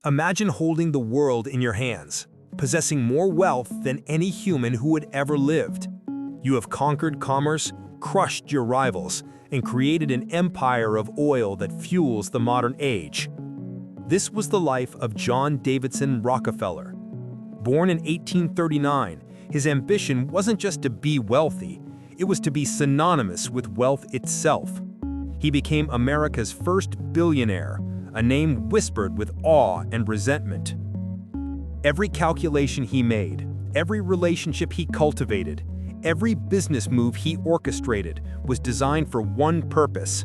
Imagine holding the world in your hands, possessing more wealth than any human who had ever lived. You have conquered commerce, crushed your rivals, and created an empire of oil that fuels the modern age. This was the life of John Davidson Rockefeller. Born in 1839, his ambition wasn't just to be wealthy, it was to be synonymous with wealth itself. He became America's first billionaire, a name whispered with awe and resentment. Every calculation he made, every relationship he cultivated, every business move he orchestrated was designed for one purpose: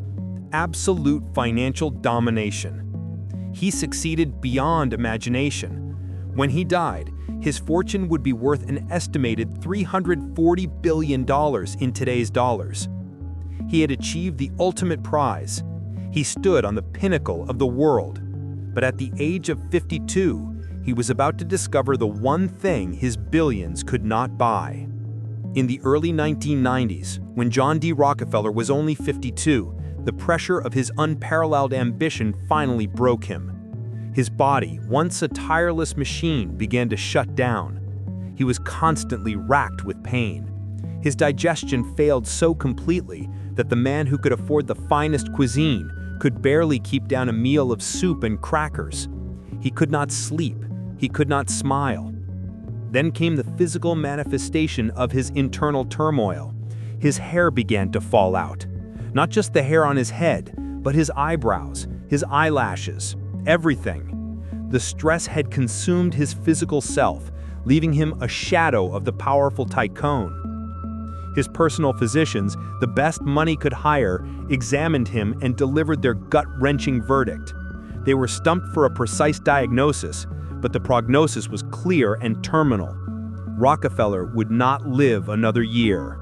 absolute financial domination. He succeeded beyond imagination. When he died, his fortune would be worth an estimated $340 billion in today's dollars. He had achieved the ultimate prize. He stood on the pinnacle of the world. But at the age of 52, he was about to discover the one thing his billions could not buy. In the early 1990s, when John D. Rockefeller was only 52, the pressure of his unparalleled ambition finally broke him. His body, once a tireless machine, began to shut down. He was constantly racked with pain. His digestion failed so completely that the man who could afford the finest cuisine could barely keep down a meal of soup and crackers. He could not sleep. He could not smile. Then came the physical manifestation of his internal turmoil. His hair began to fall out. Not just the hair on his head, but his eyebrows, his eyelashes, everything. The stress had consumed his physical self, leaving him a shadow of the powerful tycoon. His personal physicians, the best money could hire, examined him and delivered their gut-wrenching verdict. They were stumped for a precise diagnosis, but the prognosis was clear and terminal. Rockefeller would not live another year.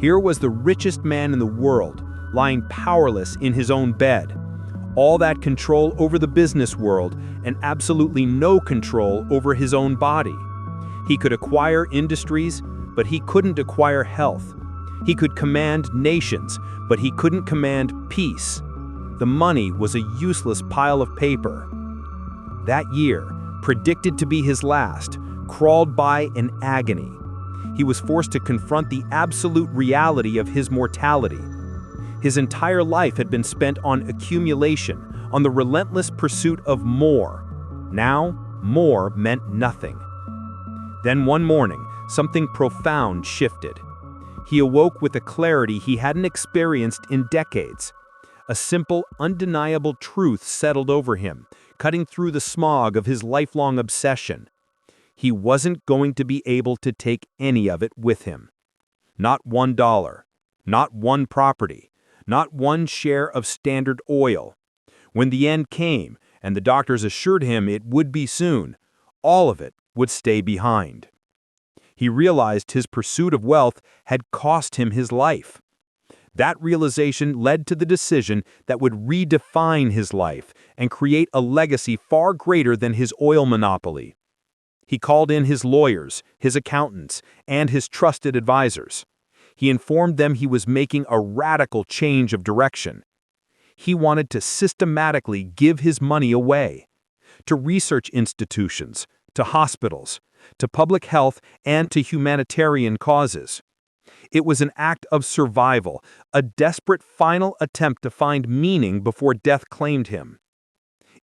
Here was the richest man in the world, lying powerless in his own bed. All that control over the business world and absolutely no control over his own body. He could acquire industries, but he couldn't acquire health. He could command nations, but he couldn't command peace. The money was a useless pile of paper. That year, predicted to be his last, crawled by in agony. He was forced to confront the absolute reality of his mortality. His entire life had been spent on accumulation, on the relentless pursuit of more. Now, more meant nothing. Then one morning, something profound shifted. He awoke with a clarity he hadn't experienced in decades. A simple, undeniable truth settled over him, cutting through the smog of his lifelong obsession. He wasn't going to be able to take any of it with him. Not $1, not one property, not one share of Standard Oil. When the end came, and the doctors assured him it would be soon, all of it would stay behind. He realized his pursuit of wealth had cost him his life. That realization led to the decision that would redefine his life and create a legacy far greater than his oil monopoly. He called in his lawyers, his accountants, and his trusted advisors. He informed them he was making a radical change of direction. He wanted to systematically give his money away to research institutions, to hospitals, to public health, and to humanitarian causes. It was an act of survival, a desperate final attempt to find meaning before death claimed him.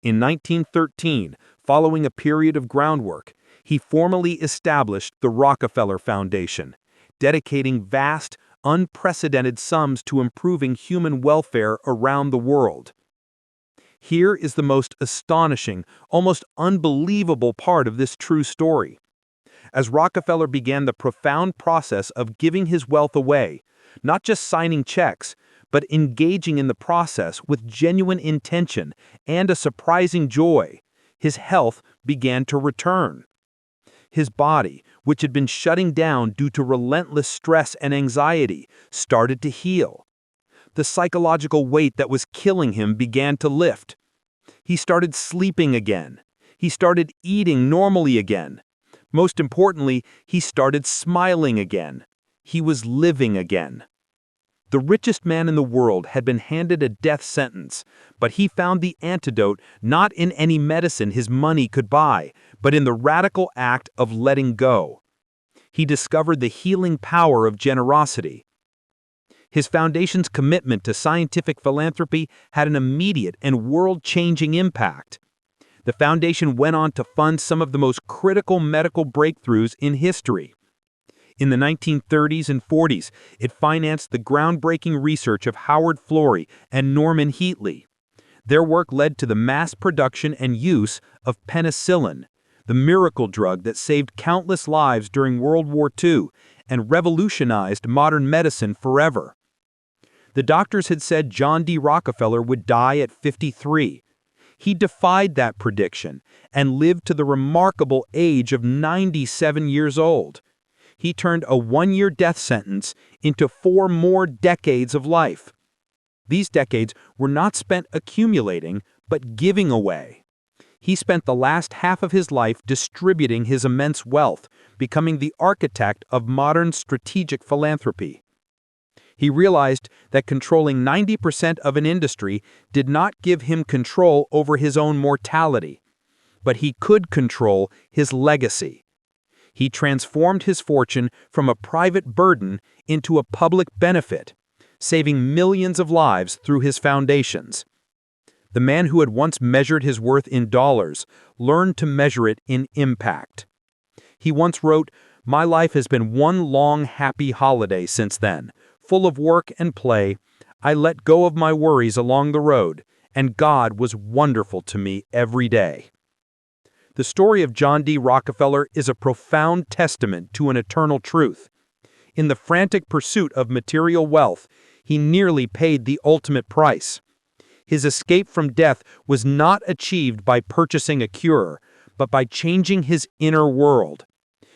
In 1913, following a period of groundwork, he formally established the Rockefeller Foundation, dedicating vast, unprecedented sums to improving human welfare around the world. Here is the most astonishing, almost unbelievable part of this true story. As Rockefeller began the profound process of giving his wealth away, not just signing checks, but engaging in the process with genuine intention and a surprising joy, his health began to return. His body, which had been shutting down due to relentless stress and anxiety, started to heal. The psychological weight that was killing him began to lift. He started sleeping again. He started eating normally again. Most importantly, he started smiling again. He was living again. The richest man in the world had been handed a death sentence, but he found the antidote not in any medicine his money could buy, but in the radical act of letting go. He discovered the healing power of generosity. His foundation's commitment to scientific philanthropy had an immediate and world-changing impact. The foundation went on to fund some of the most critical medical breakthroughs in history. In the 1930s and 40s, it financed the groundbreaking research of Howard Florey and Norman Heatley. Their work led to the mass production and use of penicillin, the miracle drug that saved countless lives during World War II and revolutionized modern medicine forever. The doctors had said John D. Rockefeller would die at 53. He defied that prediction and lived to the remarkable age of 97 years old. He turned a one-year death sentence into 4 more decades of life. These decades were not spent accumulating, but giving away. He spent the last half of his life distributing his immense wealth, becoming the architect of modern strategic philanthropy. He realized that controlling 90% of an industry did not give him control over his own mortality, but he could control his legacy. He transformed his fortune from a private burden into a public benefit, saving millions of lives through his foundations. The man who had once measured his worth in dollars learned to measure it in impact. He once wrote, "My life has been one long happy holiday since then, full of work and play. I let go of my worries along the road, and God was wonderful to me every day." The story of John D. Rockefeller is a profound testament to an eternal truth. In the frantic pursuit of material wealth, he nearly paid the ultimate price. His escape from death was not achieved by purchasing a cure, but by changing his inner world.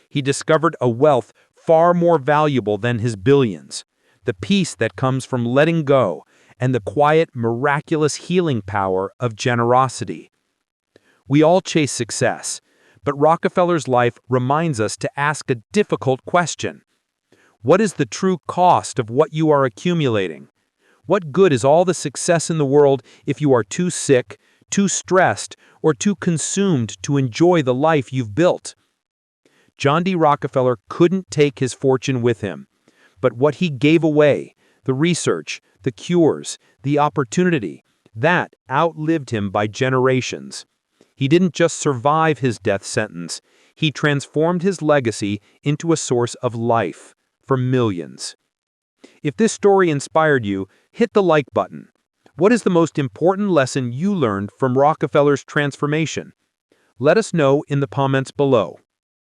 He discovered a wealth far more valuable than his billions, the peace that comes from letting go, and the quiet, miraculous healing power of generosity. We all chase success, but Rockefeller's life reminds us to ask a difficult question. What is the true cost of what you are accumulating? What good is all the success in the world if you are too sick, too stressed, or too consumed to enjoy the life you've built? John D. Rockefeller couldn't take his fortune with him, but what he gave away, the research, the cures, the opportunity, that outlived him by generations. He didn't just survive his death sentence, he transformed his legacy into a source of life for millions. If this story inspired you, hit the like button. What is the most important lesson you learned from Rockefeller's transformation? Let us know in the comments below.